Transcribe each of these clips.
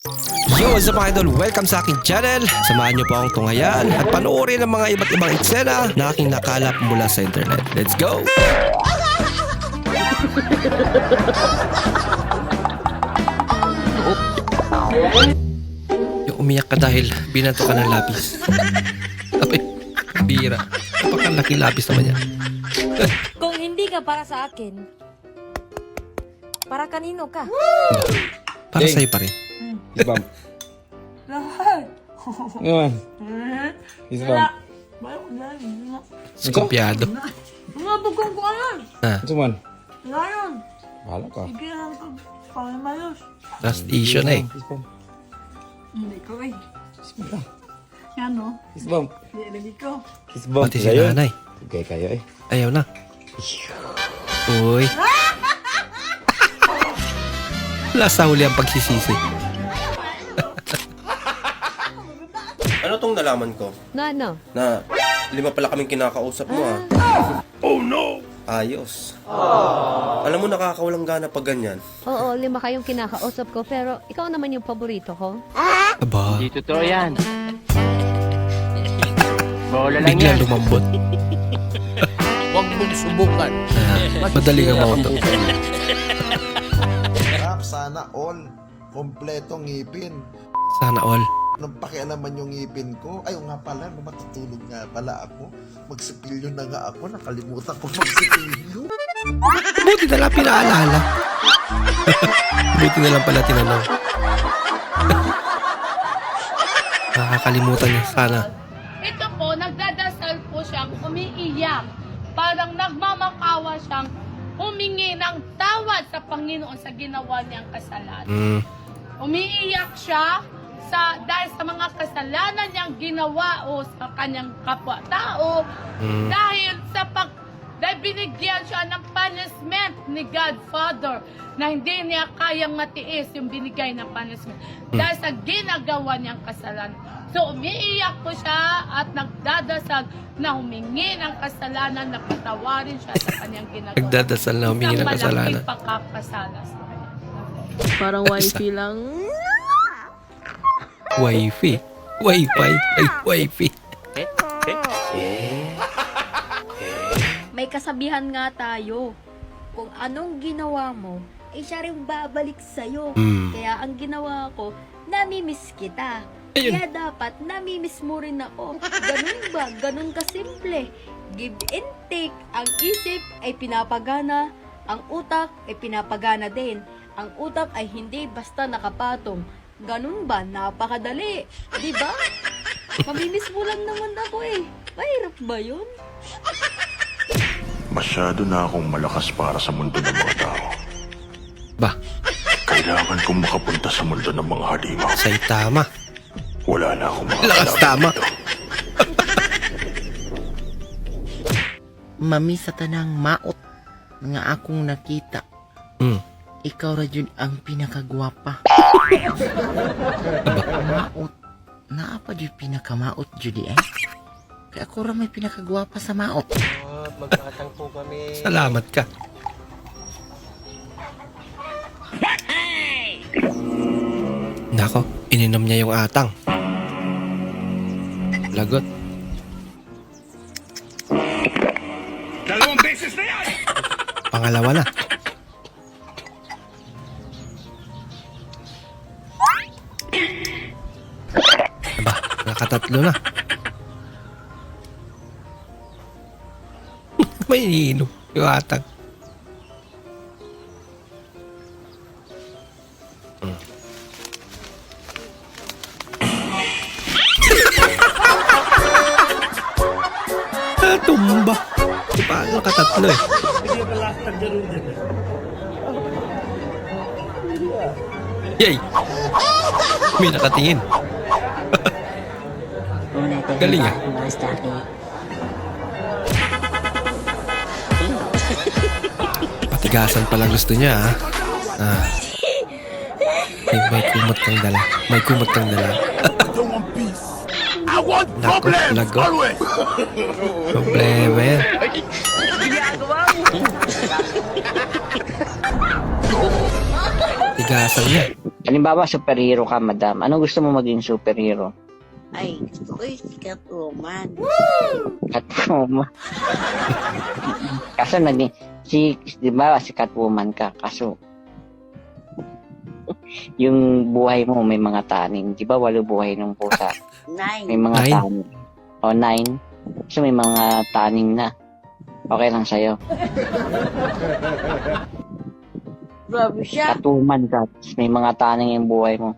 Yo, what's up mga idol? Welcome sa aking channel. Samahan niyo po akong tunghayan at panoorin ang mga iba't ibang eksena na aking nakalap mula sa internet. Let's go! Yung umiyak ka dahil binato ka ng lapis. Abay, bira. Napakalaki lapis naman yan. Kung hindi ka para sa akin, para kanino ka? Para sa'yo pa rin. Isbam. Lahat. Ngayon. Isbam. Skopyado. Mga bugong ko alam. Ito man. Ngayon. Bahala ka. Sige lang ka. Pangmayos. Last issue na eh. Isbam. Hindi ko eh. Isbam lang. Yan o. Isbam. Hindi ko. Isbam. Pati si nanay. Okay kayo eh. Ayaw na. Uy. Lasa huli ang pagsisisi. Ano tong nalaman ko? Ano? Na 5 pala kaming kinakausap mo ah. Oh no! Ayos. Alam mo nakakawalang gana pag ganyan. Oo, 5 kayong kinakausap ko, pero ikaw naman yung paborito ko. Aba, Di totoo yan. Bola lang bigla yan. lumambot. Huwag mong subukan. Madali kang mauto. Rap, sana all. Kompletong ngipin. Sana all. Nang pakialaman yung ngipin ko, ay nga pala, no, matutulog nga pala ako. Magsipilyo na nga ako, nakalimutan ko magsipilyo. Buti na lang pinaalala. Buti na lang pala tinanong. Nakakalimutan niya sana. Ito po, nagdadasal po siyang umiiyak. Parang nagmamakawa siyang humingi ng tawad sa Panginoon sa ginawa niyang kasalanan. Umiiyak siya dahil sa mga kasalanan niyang ginawa o sa kanyang kapwa-tao. Dahil binigyan siya ng punishment ni Godfather na hindi niya kayang matiis yung binigay ng punishment dahil sa ginagawa niyang kasalanan. So umiiyak po siya at nagdadasal na humingi ng kasalanan na patawarin siya sa kanyang ginagawa. Nagdadasal na humingi ng kasalanan. Isang malaking pagkakasalas. Parang wifi lang. Wifi. Wi-Fi. Ay, wifi. May kasabihan nga tayo, kung anong ginawa mo, eh siya rin babalik sa'yo. Kaya ang ginawa ko, namimiss kita. Ayun. Kaya dapat namimiss mo rin ako. Ganun ba? Ganun kasimple. Give and take. Ang isip ay pinapagana, ang utak ay pinapagana din. Ang utak ay hindi basta nakapatong. Ganun ba? Napakadali. Diba? Mamimiss mo lang naman ako eh. Mahirap ba yun? Masyado na akong malakas para sa mundo ng mga tao. Ba, Kailangan kong makapunta sa mundo ng mga halimaw. sa'y tama. Wala na akong Lakas tama. Mami sa tanang maot nga akong nakita. Ikaw ra jud ang pinakagwapa. Maot. Naapa jud pinakamaot jud eh. Kaya ako ra may pinakagwapa sa maot. Magkatangpo kami. Salamat ka. Nako, ininom niya yung atang. Lagot. Dalawang beses na yan! Pangalawa na. Aba, nakatatlo na. May iniinom yung atang. Tumba. Di paano nakatatlo eh. Yay! May nakatingin. Galing ah. Patigasan palang gusto niya ah. May kumot kang dala. May kumot kang dala. Nako, lagot. Problema yan. Tigasan niya. Halimbawa, superhero ka, madam. Ano gusto mo maging superhero? Ay, gusto ko yung si Catwoman. Catwoman. Kaso di ba si Catwoman ka? Kaso, yung buhay mo may mga taning. Di ba 8 buhay ng pusa? 9. May mga 9? taning. O 9. So may mga taning na. Okay lang sa'yo. Grabe siya. Catwoman ka. May mga taning yung buhay mo.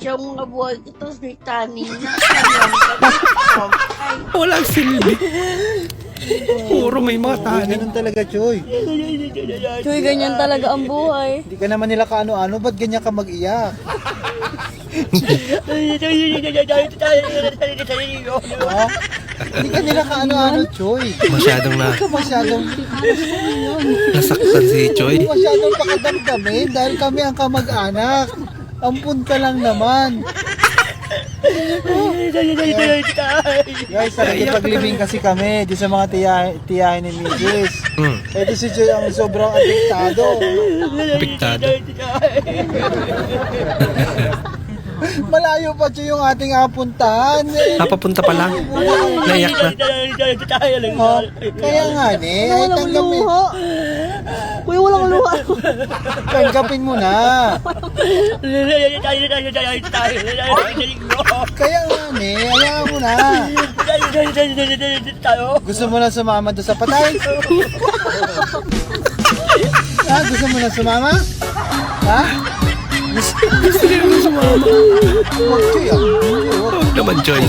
Siya mga buhay ko, tapos may taning na. Ay, Walang silbi. Puro may mga taning. Ganun talaga, Choy. Choy, ganyan talaga ang buhay. Hindi ka naman nila kaano-ano, ba't ganyan ka mag-iyak? Ha? Hindi ka nila kaano-ano, Choy. Masyadong Hindi ka masyadong, nasaktan si Choy. masyadong pakadamdamin dahil kami ang kamag-anak. Ampun ka lang naman. Guys, paglibing kasi kami di sa mga tiyahin ni Mrs. Eh di si Joy ang sobrang apektado. Apektado. Malayo pa Joy yung ating apuntahan. Papapunta pa lang. Naiyak na. Oh, kaya nga ay tanggapin. Kuya, walang luha. Tanggapin mo na. Kaya nga hayaan mo na. Gusto mo na sumama doon sa patay? Ha? Gusto mo na sumama? Ha? Gusto niya naman sumama. Huwag Joy ah. Huwag naman, Choy.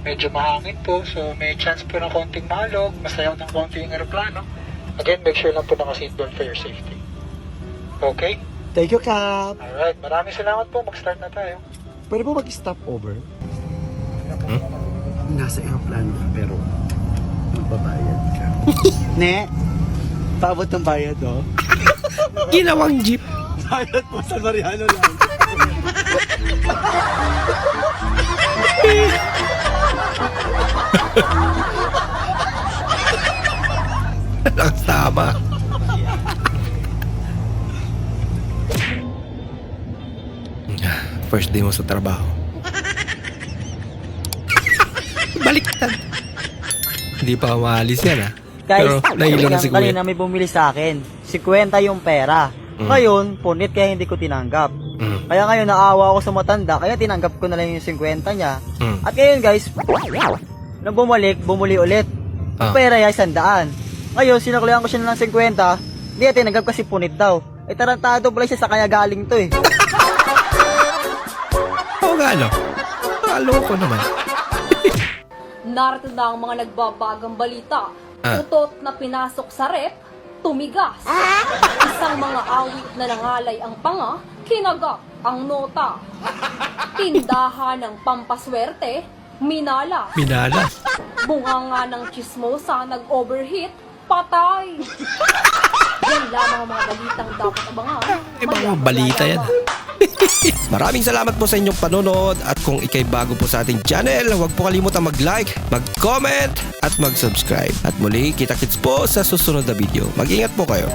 Medyo mahangin po, so may chance po ng konting malog, masayaw ng konting aeroplano. Again, make sure lang po naka-seatbelt for your safety. Okay? Thank you, Cap. Alright, maraming salamat po. Mag-start na tayo. Pwede po mag-stop over? Nasa aeroplano ka, pero magbabayad ka. Ne? Paabot ng bayad, oh. Ginawang jeep. Bayad po sa Mariano lang. Ang tama. First day mo sa trabaho. Baliktad. Hindi pa maalis yan ah. Pero nahilo na si kuya. Kanina may bumili sa akin. 50 yung pera. Ngayon, punit kaya hindi ko tinanggap. Kaya ngayon naawa ako sa matanda, kaya tinanggap ko na lang yung 50 niya. At ngayon guys, nang bumuli ulit. Yung pera ay 100. Ngayon, sinaklihan ko siya ng 50. Hindi, tinanggap kasi punit daw. Eh, tarantado pala siya sa kanya galing to eh. Oo nga no. Kaloko naman. Narito na ang mga nagbabagang balita. Utot na pinasok sa rep, tumigas. Isang mga awit na nangalay ang panga, kinagap ang nota. Tindahan ng pampaswerte, minalas. Minalas. Bunganga ng chismosa, nag-overheat, patay. Yan lamang ang mga balitang dapat abangan. Mga balita yan. Maraming salamat po sa inyong panonood at kung ikay bago po sa ating channel, huwag po kalimutang mag-like, mag-comment at mag-subscribe. At muli, kita-kits po sa susunod na video. Mag-ingat po kayo.